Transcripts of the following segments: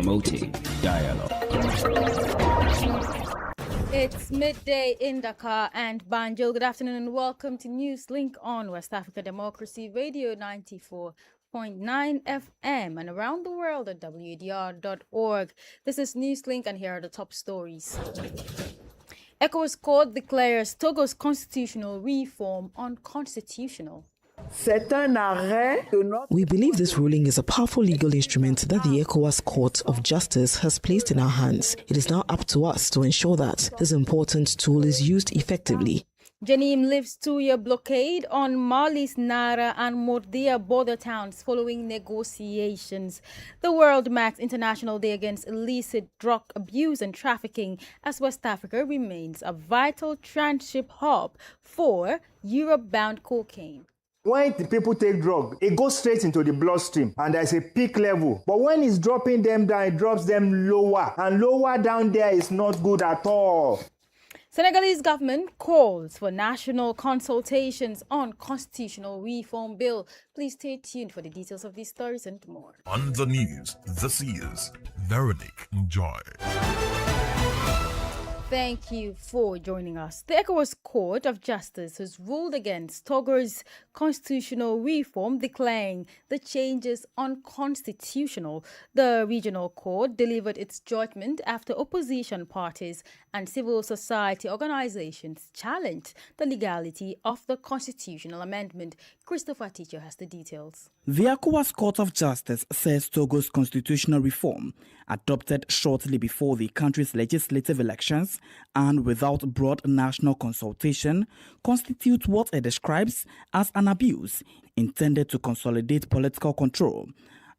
promoting dialogue. It's midday in Dakar and Banjul. Good afternoon and welcome to Newslink on West Africa Democracy Radio 94.9 FM and around the world at WADR.org. This is Newslink and here are the top stories. ECOWAS Court declares Togo's constitutional reform unconstitutional. We believe this ruling is a powerful legal instrument that the ECOWAS Court of Justice has placed in our hands. It is now up to us to ensure that this important tool is used effectively. Janim lifts 2-year blockade on Mali's Nara and Mordia border towns following negotiations. The world marks International Day Against Illicit Drug Abuse and Trafficking as West Africa remains a vital transship hub for Europe-bound cocaine. When the people take drug, it goes straight into the bloodstream and there's a peak level. But when it's dropping them down, it drops them lower. And lower down there is not good at all. Senegalese government calls for national consultations on constitutional reform bill. Please stay tuned for the details of these stories and more. On the news, this is Veronique Joy. Thank you for joining us. The ECOWAS Court of Justice has ruled against Togo's constitutional reform, declaring the changes unconstitutional. The regional court delivered its judgment after opposition parties and civil society organizations challenged the legality of the constitutional amendment. Christopher Teacher has the details. The ECOWAS Court of Justice says Togo's constitutional reform, adopted shortly before the country's legislative elections and without broad national consultation, constitutes what it describes as an abuse intended to consolidate political control.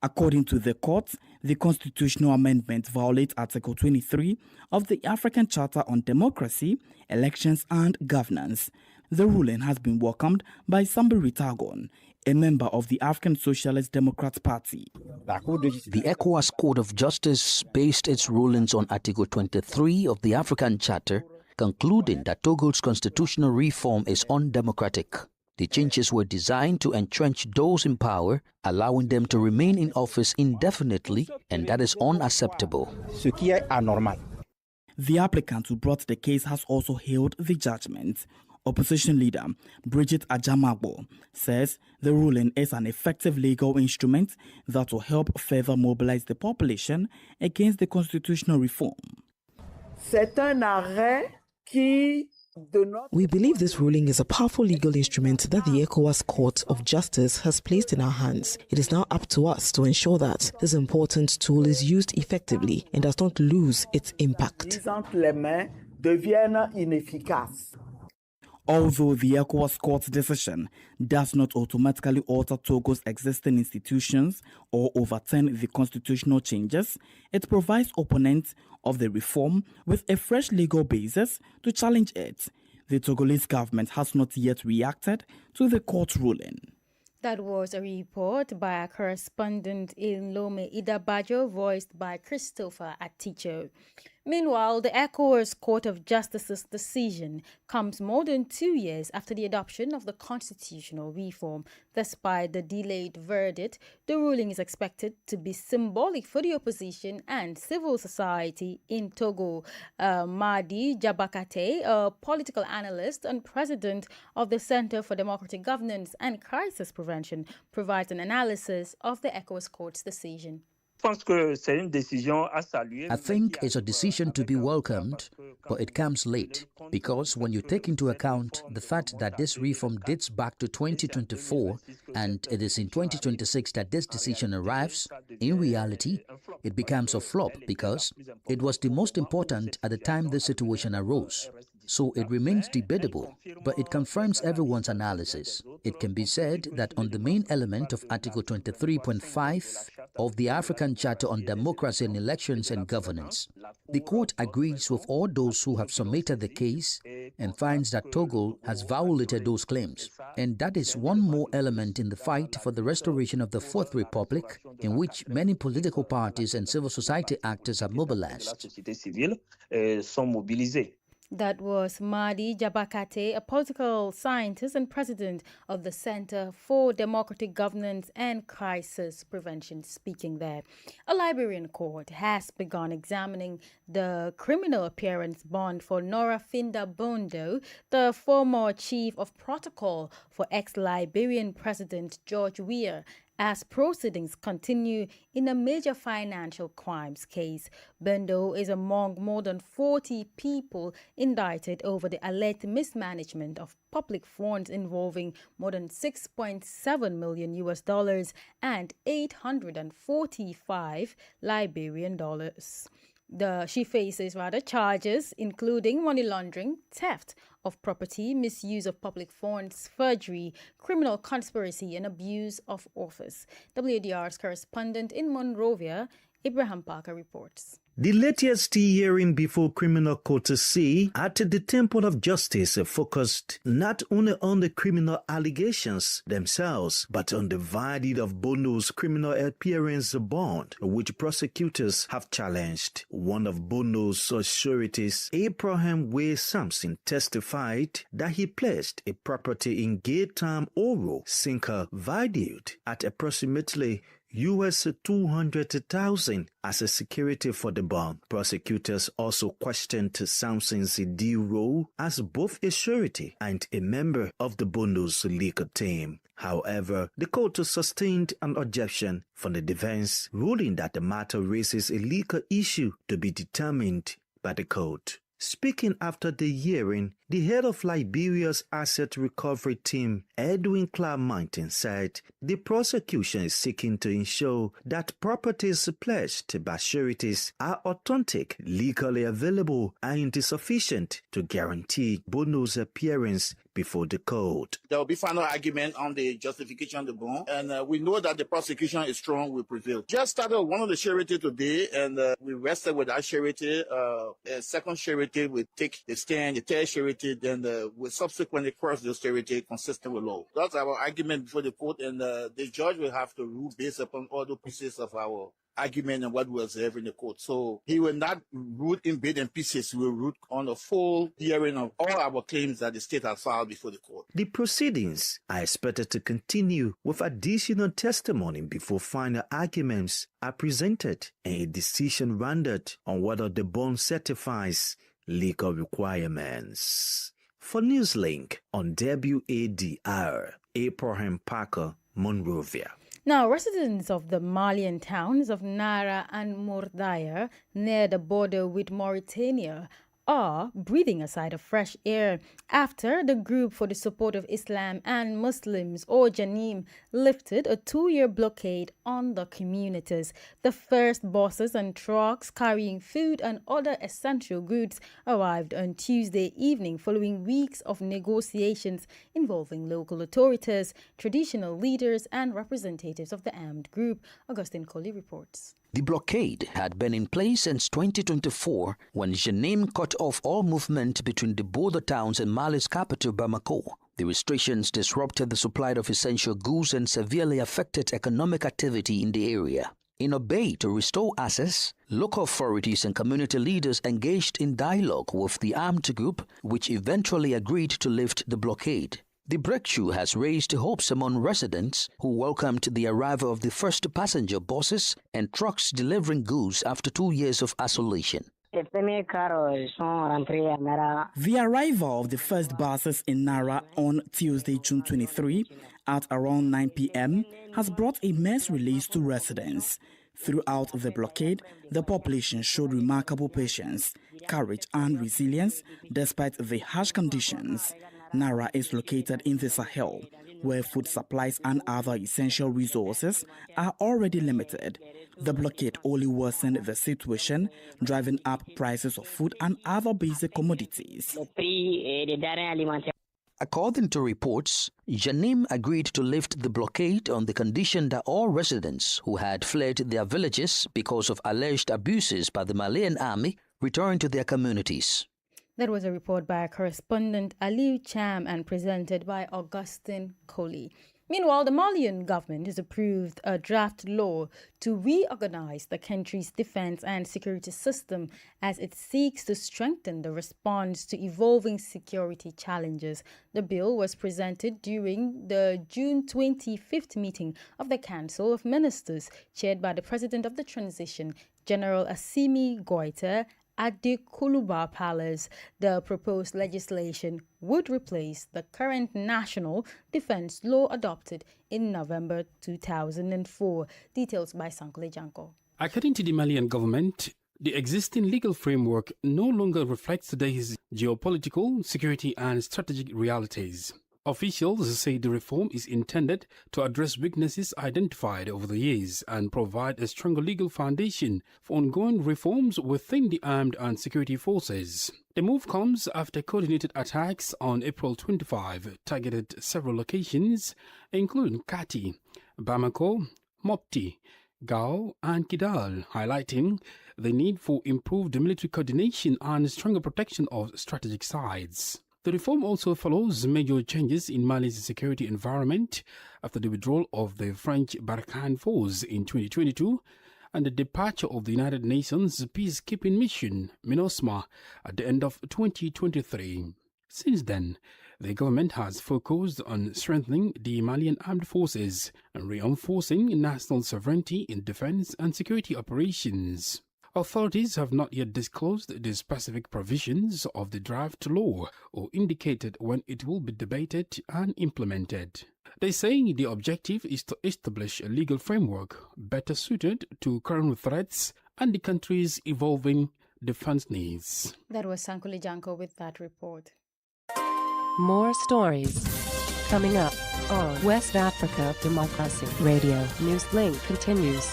According to the court, the constitutional amendment violates Article 23 of the African Charter on Democracy, Elections and Governance. The ruling has been welcomed by Sambiri Tagon, a member of the African Socialist Democrat Party. The ECOWAS Court of Justice based its rulings on Article 23 of the African Charter, concluding that Togo's constitutional reform is undemocratic. The changes were designed to entrench those in power, allowing them to remain in office indefinitely, and that is unacceptable. The applicant who brought the case has also hailed the judgment. Opposition leader Bridget Ajamagbo says the ruling is an effective legal instrument that will help further mobilize the population against the constitutional reform. We believe this ruling is a powerful legal instrument that the ECOWAS Court of Justice has placed in our hands. It is now up to us to ensure that this important tool is used effectively and does not lose its impact. Although the ECOWAS Court's decision does not automatically alter Togo's existing institutions or overturn the constitutional changes, it provides opponents of the reform with a fresh legal basis to challenge it. The Togolese government has not yet reacted to the court ruling. That was a report by our correspondent in Lome, Ida Bajo, voiced by Christopher Aticho. Meanwhile, the ECOWAS Court of Justice's decision comes more than 2 years after the adoption of the constitutional reform. Despite the delayed verdict, the ruling is expected to be symbolic for the opposition and civil society in Togo. Madi Jabakate, a political analyst and president of the Center for Democratic Governance and Crisis Prevention, provides an analysis of the ECOWAS Court's decision. I think it's a decision to be welcomed, but it comes late because when you take into account the fact that this reform dates back to 2024 and it is in 2026 that this decision arrives, in reality, it becomes a flop because it was the most important at the time this situation arose. So it remains debatable, but it confirms everyone's analysis. It can be said that on the main element of Article 23.5 of the African Charter on Democracy and Elections and Governance, the court agrees with all those who have submitted the case and finds that Togo has violated those claims. And that is one more element in the fight for the restoration of the Fourth Republic, in which many political parties and civil society actors are mobilized. That was Madi Jabakate, a political scientist and president of the Center for Democratic Governance and Crisis Prevention, speaking there. A Liberian court has begun examining the criminal appearance bond for Nora Finda Bondo, the former chief of protocol for ex-Liberian President George Weah, as proceedings continue in a major financial crimes case. Bondo is among more than 40 people indicted over the alleged mismanagement of public funds involving more than $6.7 million and 845 Liberian dollars. She faces charges including money laundering, theft of property, misuse of public funds, forgery, criminal conspiracy, and abuse of office. WADR's correspondent in Monrovia, Abraham Parker, reports. The latest hearing before criminal court C at the Temple of Justice focused not only on the criminal allegations themselves, but on the verdict of Bondo's criminal appearance bond, which prosecutors have challenged. One of Bondo's sureties, Abraham Way Sampson, testified that he placed a property in Gaytam Oro, Sinker, valued at approximately US $200,000 as a security for the bond. Prosecutors also questioned Sampson's due role as both a surety and a member of the Bondo's legal team. However, the court sustained an objection from the defense, ruling that the matter raises a legal issue to be determined by the court. Speaking after the hearing, the head of Liberia's asset recovery team, Edwin Clark-Martin, said the prosecution is seeking to ensure that properties pledged by sureties are authentic, legally available, and sufficient to guarantee Bondo's appearance before the court. There will be final argument on the justification of the bond, and we know that the prosecution is strong, will prevail. Just started one of the surety today, and we rested with that surety. A second surety will take the stand, the third surety, then we subsequently cross the surety consistent with law. That's our argument before the court, and the judge will have to rule based upon all the pieces of our argument and what we observe in the court. So he will not rule in bits and pieces. He will rule on a full hearing of all our claims that the state has filed before the court. The proceedings are expected to continue with additional testimony before final arguments are presented and a decision rendered on whether the bond certifies legal requirements. For Newslink on WADR, Abraham Parker, Monrovia. Now, residents of the Malian towns of Nara and Mordaya, near the border with Mauritania, are breathing a sigh of fresh air after the Group for the Support of Islam and Muslims, or JANIM, lifted a 2-year blockade on the communities. The first buses and trucks carrying food and other essential goods arrived on Tuesday evening following weeks of negotiations involving local authorities, traditional leaders, and representatives of the armed group. Augustine Coley reports. The blockade had been in place since 2024 when JANIM cut off all movement between the border towns and Mali's capital, Bamako. The restrictions disrupted the supply of essential goods and severely affected economic activity in the area. In a bid to restore access, local authorities and community leaders engaged in dialogue with the armed group, which eventually agreed to lift the blockade. The breakthrough has raised hopes among residents who welcomed the arrival of the first passenger buses and trucks delivering goods after 2 years of isolation. The arrival of the first buses in Nara on Tuesday, June 23, at around 9 p.m. has brought immense release to residents. Throughout the blockade, the population showed remarkable patience, courage, and resilience despite the harsh conditions. Nara is located in the Sahel, where food supplies and other essential resources are already limited. The blockade only worsened the situation, driving up prices of food and other basic commodities. According to reports, JANIM agreed to lift the blockade on the condition that all residents who had fled their villages because of alleged abuses by the Malian army return to their communities. That was a report by our correspondent Aliu Cham and presented by Augustine Coley. Meanwhile, the Malian government has approved a draft law to reorganize the country's defense and security system as it seeks to strengthen the response to evolving security challenges. The bill was presented during the June 25th meeting of the Council of Ministers, chaired by the President of the Transition, General Assimi Goïta, at the Kuluba Palace. The proposed legislation would replace the current national defense law adopted in November 2004. Details by Sankle Janko. According to the Malian government, the existing legal framework no longer reflects today's geopolitical, security and strategic realities. Officials say the reform is intended to address weaknesses identified over the years and provide a stronger legal foundation for ongoing reforms within the armed and security forces. The move comes after coordinated attacks on April 25 targeted several locations, including Kati, Bamako, Mopti, Gao and Kidal, highlighting the need for improved military coordination and stronger protection of strategic sites. The reform also follows major changes in Mali's security environment after the withdrawal of the French Barkhane force in 2022 and the departure of the United Nations peacekeeping mission, MINUSMA, at the end of 2023. Since then, the government has focused on strengthening the Malian armed forces and reinforcing national sovereignty in defense and security operations. Authorities have not yet disclosed the specific provisions of the draft law or indicated when it will be debated and implemented. They say the objective is to establish a legal framework better suited to current threats and the country's evolving defense needs. That was Sankule Janko with that report. More stories coming up on West Africa Democracy Radio. Newslink continues.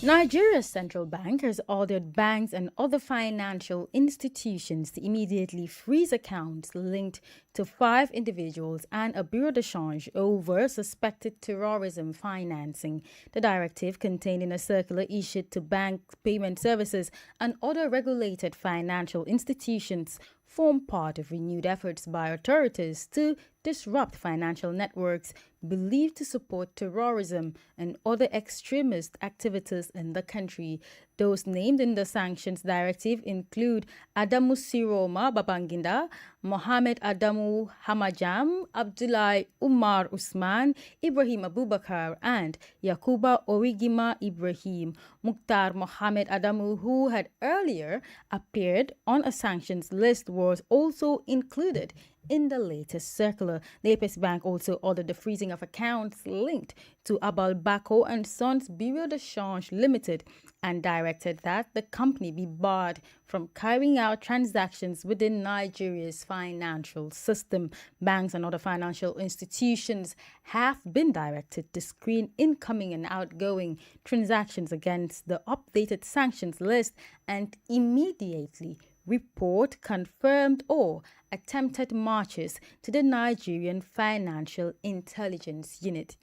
Nigeria's central bank has ordered banks and other financial institutions to immediately freeze accounts linked to 5 individuals and a bureau de change over suspected terrorism financing. The directive, contained in a circular issued to bank payment services and other regulated financial institutions, form part of renewed efforts by authorities to disrupt financial networks believed to support terrorism and other extremist activities in the country. Those named in the sanctions directive include Adamu Siroma Babanginda, Mohamed Adamu Hamajam, Abdullahi Umar Usman, Ibrahim Abubakar, and Yakuba Origima Ibrahim. Mukhtar Mohamed Adamu, who had earlier appeared on a sanctions list, was also included in the latest circular. The Apex Bank also ordered the freezing of accounts linked to Abal Bako and Sons Bureau de Change Limited and directed that the company be barred from carrying out transactions within Nigeria's financial system. Banks and other financial institutions have been directed to screen incoming and outgoing transactions against the updated sanctions list and immediately report confirmed or attempted marches to the Nigerian Financial Intelligence Unit.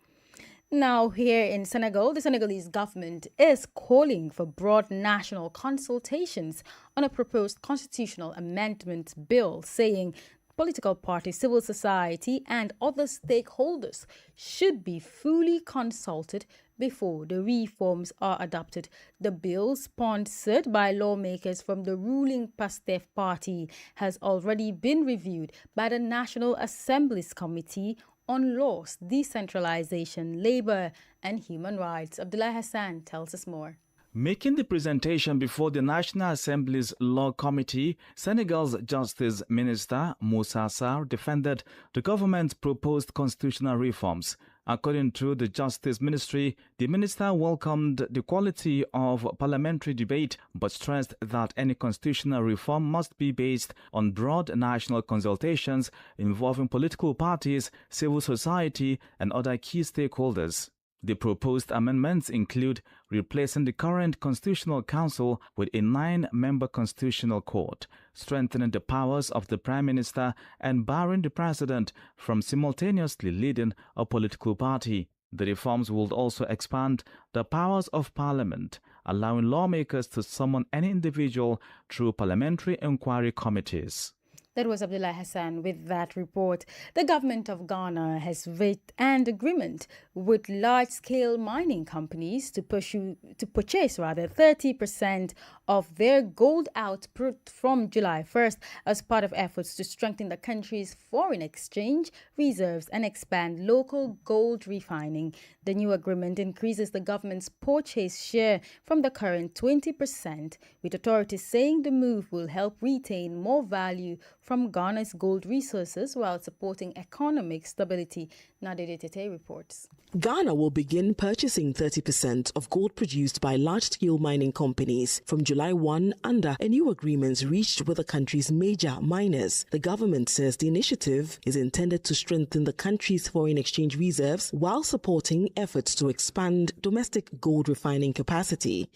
Now, here in Senegal, the Senegalese government is calling for broad national consultations on a proposed constitutional amendment bill, saying political parties, civil society, and other stakeholders should be fully consulted before the reforms are adopted. The bill, sponsored by lawmakers from the ruling PASTEF party, has already been reviewed by the National Assembly's Committee on Laws, Decentralization, Labor and Human Rights. Abdullah Hassan tells us more. Making the presentation before the National Assembly's Law Committee, Senegal's Justice Minister Moussa Sarr defended the government's proposed constitutional reforms. According to the Justice Ministry, the minister welcomed the quality of parliamentary debate but stressed that any constitutional reform must be based on broad national consultations involving political parties, civil society, and other key stakeholders. The proposed amendments include replacing the current Constitutional Council with a 9-member Constitutional Court, strengthening the powers of the Prime Minister, and barring the President from simultaneously leading a political party. The reforms would also expand the powers of Parliament, allowing lawmakers to summon any individual through parliamentary inquiry committees. That was Abdullah Hassan with that report. The government of Ghana has reached an agreement with large-scale mining companies to purchase 30% of their gold output from July 1st as part of efforts to strengthen the country's foreign exchange reserves and expand local gold refining. The new agreement increases the government's purchase share from the current 20%, with authorities saying the move will help retain more value from Ghana's gold resources while supporting economic stability. Nadede Tete reports. Ghana will begin purchasing 30% of gold produced by large-scale mining companies from July 1 under a new agreement reached with the country's major miners. The government says the initiative is intended to strengthen the country's foreign exchange reserves while supporting efforts to expand domestic gold refining capacity.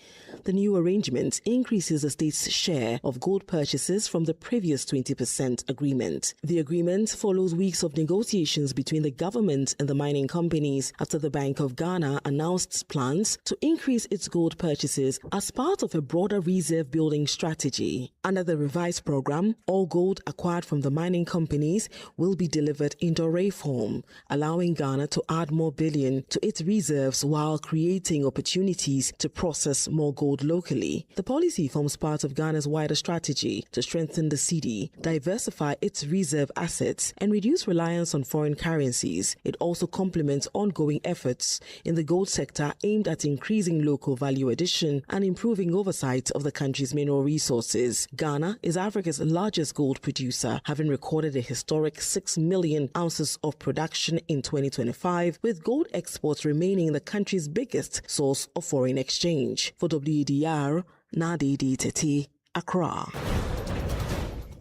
The new arrangement increases the state's share of gold purchases from the previous 20% agreement. The agreement follows weeks of negotiations between the government and the mining companies after the Bank of Ghana announced plans to increase its gold purchases as part of a broader reserve building strategy. Under the revised program, all gold acquired from the mining companies will be delivered in doré form, allowing Ghana to add more bullion to its reserves while creating opportunities to process more gold locally. The policy forms part of Ghana's wider strategy to strengthen the cedi, diversify its reserve assets, and reduce reliance on foreign currencies. It also complements ongoing efforts in the gold sector aimed at increasing local value addition and improving oversight of the country's mineral resources. Ghana is Africa's largest gold producer, having recorded a historic 6 million ounces of production in 2025, with gold exports remaining the country's biggest source of foreign exchange. For WDR, Nadede Tete, Accra.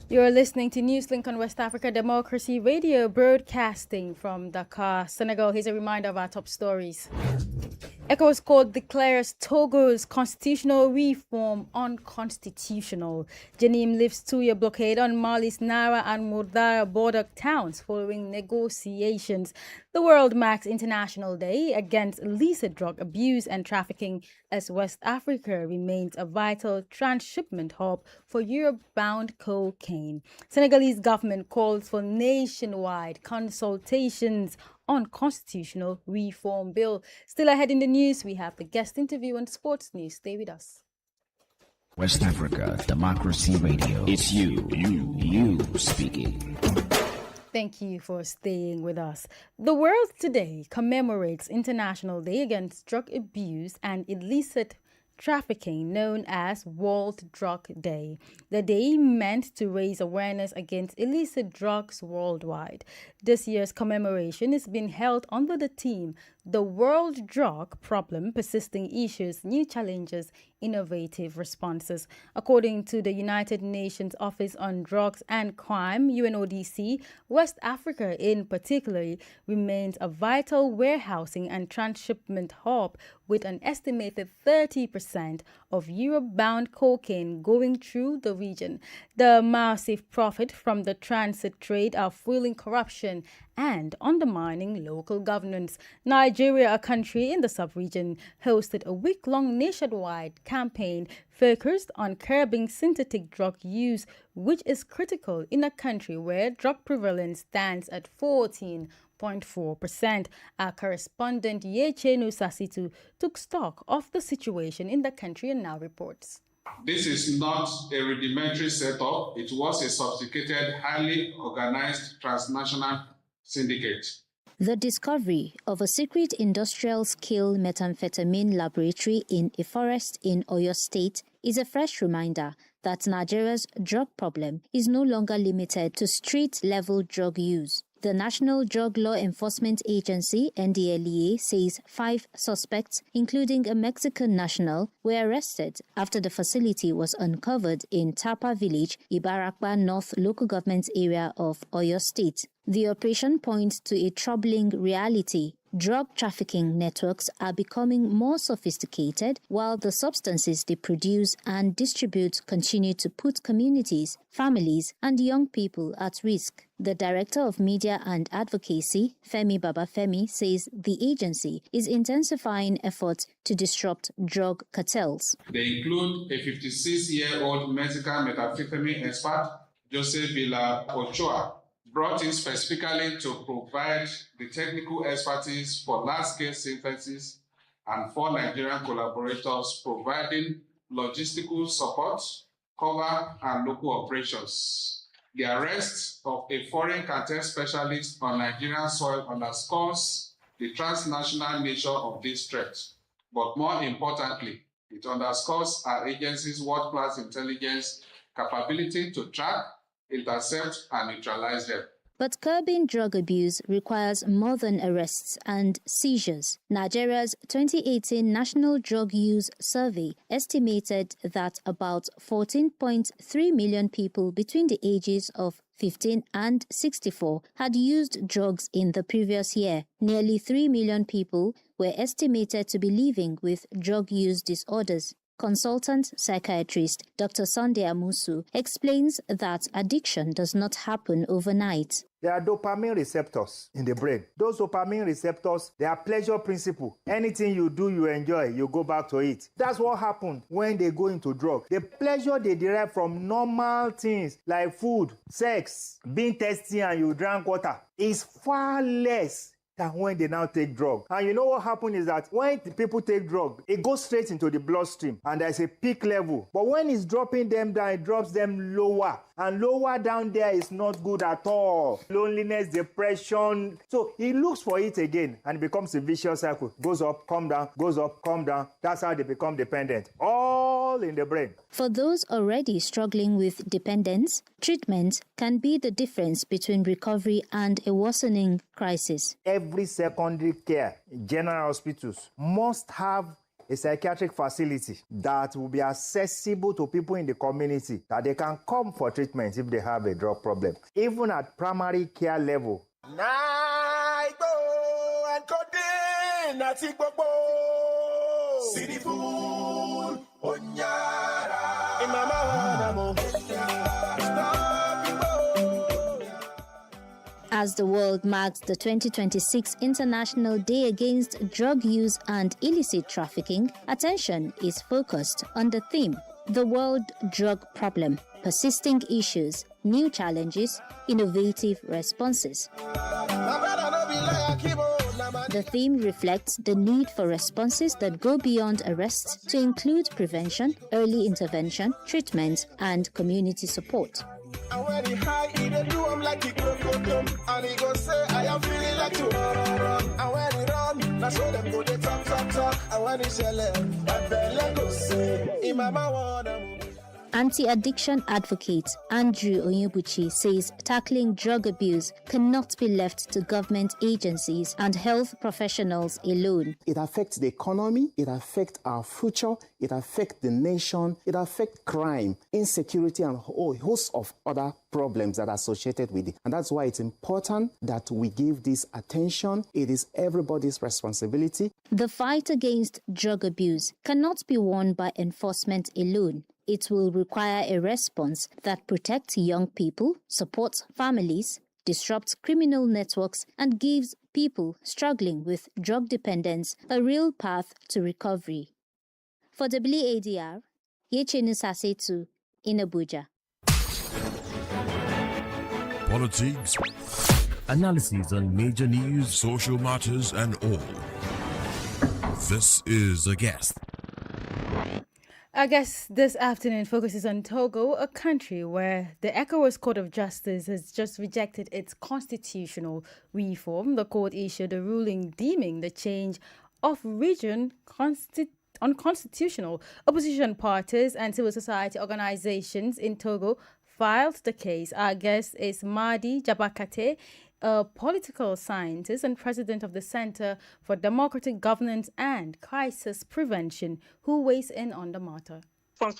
You're listening to Newslink on West Africa Democracy Radio, broadcasting from Dakar, Senegal. Here's a reminder of our top stories. ECOWAS Court declares Togo's constitutional reform unconstitutional. Janim lifts 2-year blockade on Mali's Nara and Murdara border towns following negotiations. The world marks International Day against illicit drug abuse and trafficking as West Africa remains a vital transshipment hub for Europe-bound cocaine. Senegalese government calls for nationwide consultations on constitutional reform bill. Still ahead in the news, we have the guest interview and sports news. Stay with us. West Africa Democracy Radio. It's you speaking. Thank you for staying with us. The world today commemorates International Day Against Drug Abuse and Illicit Trafficking, known as World Drug Day. The day meant to raise awareness against illicit drugs worldwide. This year's commemoration is being held under the theme, The World Drug Problem, Persisting Issues, New Challenges, Innovative Responses. According to the United Nations Office on Drugs and Crime, UNODC, West Africa in particular remains a vital warehousing and transshipment hub with an estimated 30% of Europe-bound cocaine going through the region. The massive profit from the transit trade are fueling corruption and undermining local governance. Nigeria, a country in the sub-region, hosted a week-long nationwide campaign focused on curbing synthetic drug use, which is critical in a country where drug prevalence stands at 14.4%. Our correspondent Yechenu Sasitu took stock of the situation in the country and now reports. This is not a rudimentary setup. It was a sophisticated, highly organized transnational syndicate. The discovery of a secret industrial-scale methamphetamine laboratory in a forest in Oyo State is a fresh reminder that Nigeria's drug problem is no longer limited to street-level drug use. The National Drug Law Enforcement Agency, NDLEA, says 5 suspects, including a Mexican national, were arrested after the facility was uncovered in Tapa Village, Ibarakwa North Local Government Area of Oyo State. The operation points to a troubling reality. Drug trafficking networks are becoming more sophisticated, while the substances they produce and distribute continue to put communities, families, and young people at risk. The Director of Media and Advocacy, Femi Babafemi, says the agency is intensifying efforts to disrupt drug cartels. They include a 56-year-old Mexican methamphetamine expert, Joseph Villa Ochoa, brought in specifically to provide the technical expertise for large-scale synthesis, and 4 Nigerian collaborators providing logistical support, cover, and local operations. The arrest of a foreign cartel specialist on Nigerian soil underscores the transnational nature of this threat. But more importantly, it underscores our agency's world-class intelligence capability to track, intercept, and neutralize them. But curbing drug abuse requires more than arrests and seizures. Nigeria's 2018 National Drug Use Survey estimated that about 14.3 million people between the ages of 15 and 64 had used drugs in the previous year. Nearly 3 million people were estimated to be living with drug use disorders. Consultant psychiatrist Dr. Sunday Amusu explains that addiction does not happen overnight. There are dopamine receptors in the brain. Those dopamine receptors, they are pleasure principle. Anything you do, you enjoy, you go back to it. That's what happens when they go into drugs. The pleasure they derive from normal things like food, sex, being thirsty and you drank water is far less than when they now take drugs. And you know what happens is that when the people take drugs, it goes straight into the bloodstream and there's a peak level. But when it's dropping them down, it drops them lower. And lower down there is not good at all. Loneliness, depression. So he looks for it again and it becomes a vicious cycle. Goes up, come down, goes up, come down. That's how they become dependent. All in the brain. For those already struggling with dependence, treatment can be the difference between recovery and a worsening crisis. Every secondary care, general hospitals, must have a psychiatric facility that will be accessible to people in the community, that they can come for treatment if they have a drug problem. Even at primary care level. As the world marks the 2026 International Day Against Drug Use and Illicit Trafficking, attention is focused on the theme, the World Drug Problem, Persisting Issues, New Challenges, Innovative Responses. The theme reflects the need for responses that go beyond arrests to include prevention, early intervention, treatment, and community support. And when he high, he dey do him like he crocodile. And he go say, I am feeling like to run. And when he run, that's when them go they talk. And when he shell that belly go say, in mama wanna move. Anti-addiction advocate Andrew Onyebuchi says tackling drug abuse cannot be left to government agencies and health professionals alone. It affects the economy, it affects our future, it affects the nation, it affects crime, insecurity, and a host of other problems that are associated with it. And that's why it's important that we give this attention. It is everybody's responsibility. The fight against drug abuse cannot be won by enforcement alone. It will require a response that protects young people, supports families, disrupts criminal networks, and gives people struggling with drug dependence a real path to recovery. For WADR, Yechenu Sasetu in Abuja. Politics, analysis on major news, social matters, and all. This is A Guest. Our guest this afternoon focuses on Togo, a country where the ECOWAS Court of Justice has just rejected its constitutional reform. The court issued a ruling deeming the change of region unconstitutional. Opposition parties and civil society organizations in Togo filed the case. Our guest is Madi Jabakate, a political scientist and president of the Center for Democratic Governance and Crisis Prevention, who weighs in on the matter. I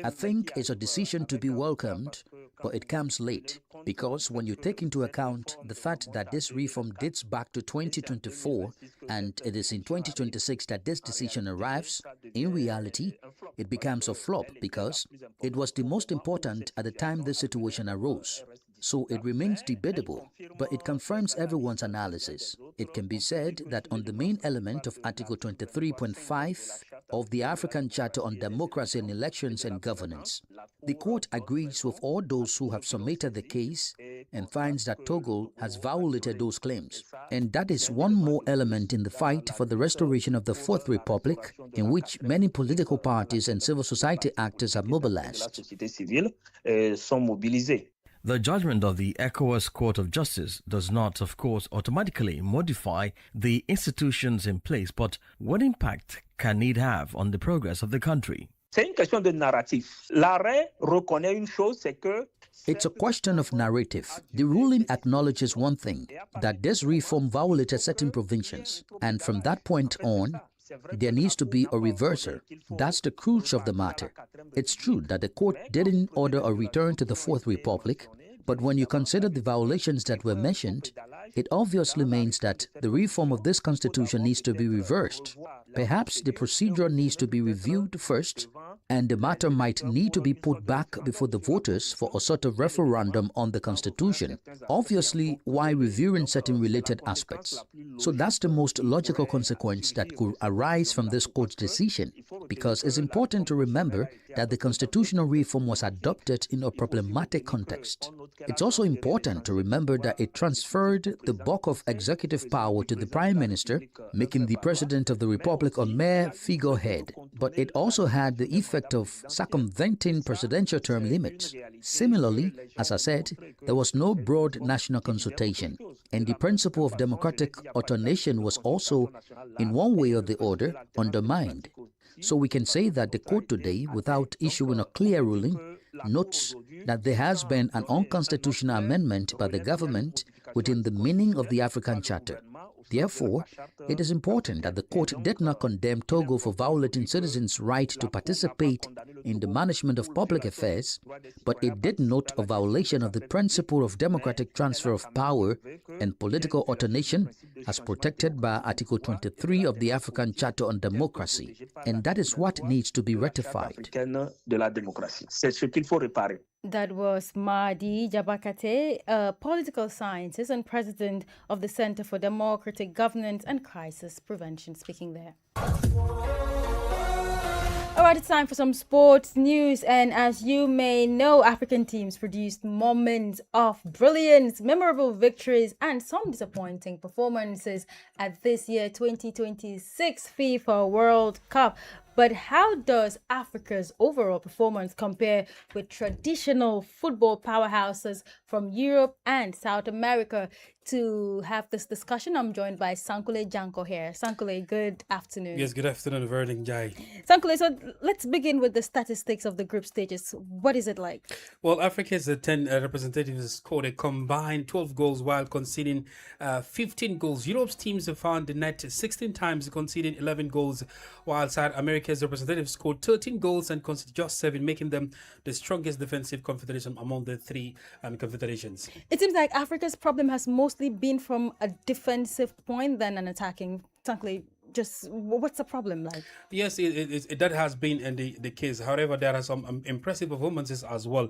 think it's a decision to be welcomed, but it comes late, because when you take into account the fact that this reform dates back to 2024 and it is in 2026 that this decision arrives, in reality, it becomes a flop because it was the most important at the time this situation arose. So it remains debatable, but it confirms everyone's analysis. It can be said that on the main element of Article 23.5, of the African Charter on Democracy and Elections and Governance. The court agrees with all those who have submitted the case and finds that Togo has violated those claims. And that is one more element in the fight for the restoration of the Fourth Republic, in which many political parties and civil society actors are mobilized. The judgment of the ECOWAS Court of Justice does not, of course, automatically modify the institutions in place, but what impact can it have on the progress of the country? It's a question of narrative. The ruling acknowledges one thing, that this reform violated certain provisions, and from that point on, there needs to be a reversal. That's the crux of the matter. It's true that the court didn't order a return to the Fourth Republic, but when you consider the violations that were mentioned, it obviously means that the reform of this constitution needs to be reversed. Perhaps the procedure needs to be reviewed first, and the matter might need to be put back before the voters for a sort of referendum on the constitution, obviously while reviewing certain related aspects. So that's the most logical consequence that could arise from this court's decision, because it's important to remember that the constitutional reform was adopted in a problematic context. It's also important to remember that it transferred the bulk of executive power to the Prime Minister, making the President of the Republic a mere figurehead. But it also had the effect of circumventing presidential term limits. Similarly, as I said, there was no broad national consultation, and the principle of democratic alternation was also, in one way or the other, undermined. So we can say that the court today, without issuing a clear ruling, notes that there has been an unconstitutional amendment by the government within the meaning of the African Charter. Therefore, it is important that the court did not condemn Togo for violating citizens' right to participate in the management of public affairs, but it did note a violation of the principle of democratic transfer of power and political alternation as protected by Article 23 of the African Charter on Democracy, and that is what needs to be rectified. That was Mahdi Jabakate, a political scientist and president of the Center for Democratic Governance and Crisis Prevention, speaking there. All right, it's time for some sports news. And as you may know, African teams produced moments of brilliance, memorable victories, and some disappointing performances at this year 2026 FIFA World Cup. But how does Africa's overall performance compare with traditional football powerhouses from Europe and South America? To have this discussion, I'm joined by Sankule Janko here. Sankule, good afternoon. Yes, good afternoon, Verding Jai. Sankule, so let's begin with the statistics of the group stages. What is it like? Well, Africa's 10 representatives scored a combined 12 goals while conceding 15 goals. Europe's teams have found the net 16 times, conceding 11 goals, while South America's representatives scored 13 goals and conceded just 7, making them the strongest defensive confederation among the three confederations. It seems like Africa's problem has mostly been from a defensive point than an attacking. Sankule, just what's the problem like? Yes, that has been the case. However, there are some impressive performances as well.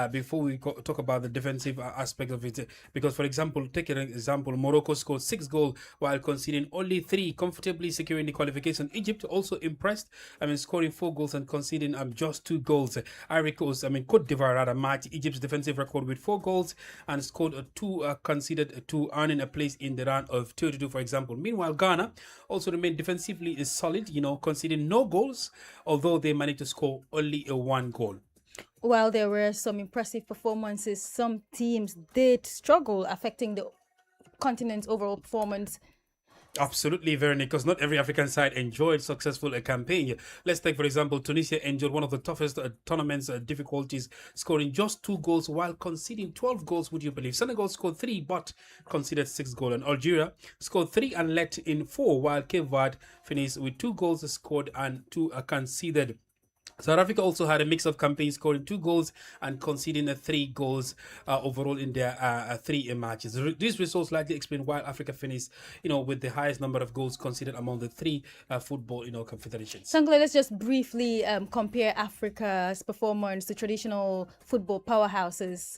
Before we talk about the defensive aspect of it, because for example, take an example, Morocco scored 6 goals while conceding only 3, comfortably securing the qualification. Egypt also impressed, scoring 4 goals and conceding just 2 goals. Ivory Coast, Cote d'Ivoire rather matched Egypt's defensive record with 4 goals and scored 2, conceded 2, earning a place in the round of 32, for example. Meanwhile, Ghana also remained defensively is solid, conceding no goals, although they managed to score only 1 goal. While there were some impressive performances, some teams did struggle, affecting the continent's overall performance. Absolutely, Veronique, because not every African side enjoyed successful campaign. Let's take, for example, Tunisia endured one of the toughest tournament's difficulties, scoring just 2 goals while conceding 12 goals, would you believe? Senegal scored 3 but conceded 6 goals. And Algeria scored 3 and let in 4, while Cape Verde finished with 2 goals scored and 2 conceded. South Africa also had a mix of campaigns, scoring 2 goals and conceding 3 goals overall in their 3 matches. These results likely explain why Africa finished, with the highest number of goals conceded among the 3 football, confederations. Sankule, let's just briefly compare Africa's performance to traditional football powerhouses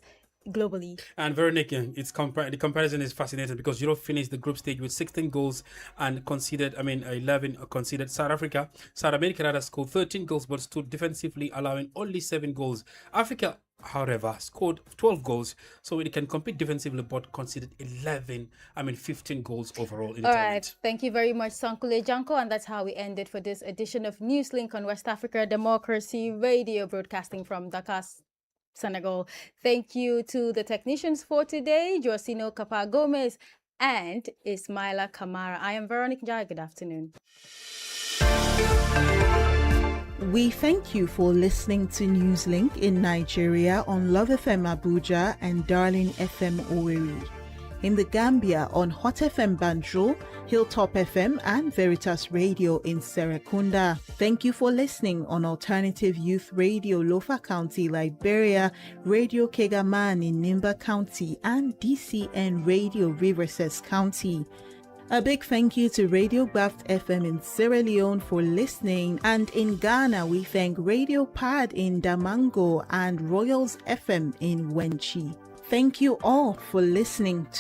globally. And Veronica, the comparison is fascinating because Europe finished the group stage with 16 goals and conceded, 11 conceded. South America rather scored 13 goals but stood defensively, allowing only 7 goals. Africa, however, scored 12 goals, so it can compete defensively but conceded 15 goals overall in the All tournament. right, thank you very much, Sankule Janko, and that's how we ended for this edition of Newslink on West Africa Democracy Radio, broadcasting from Dakar, Senegal. Thank you to the technicians for today, Josino Capa Gomez and Ismaila Kamara. I am Veronica Jai. Good afternoon. We thank you for listening to Newslink in Nigeria on Love FM Abuja and Darling FM Owerri. In the Gambia on Hot FM Banjul, Hilltop FM and Veritas Radio in Serekunda. Thank you for listening on Alternative Youth Radio Lofa County, Liberia, Radio Kegaman in Nimba County and DCN Radio Riverses County. A big thank you to Radio Baft FM in Sierra Leone for listening, and in Ghana we thank Radio Pad in Damango and Royals FM in Wenchi. Thank you all for listening to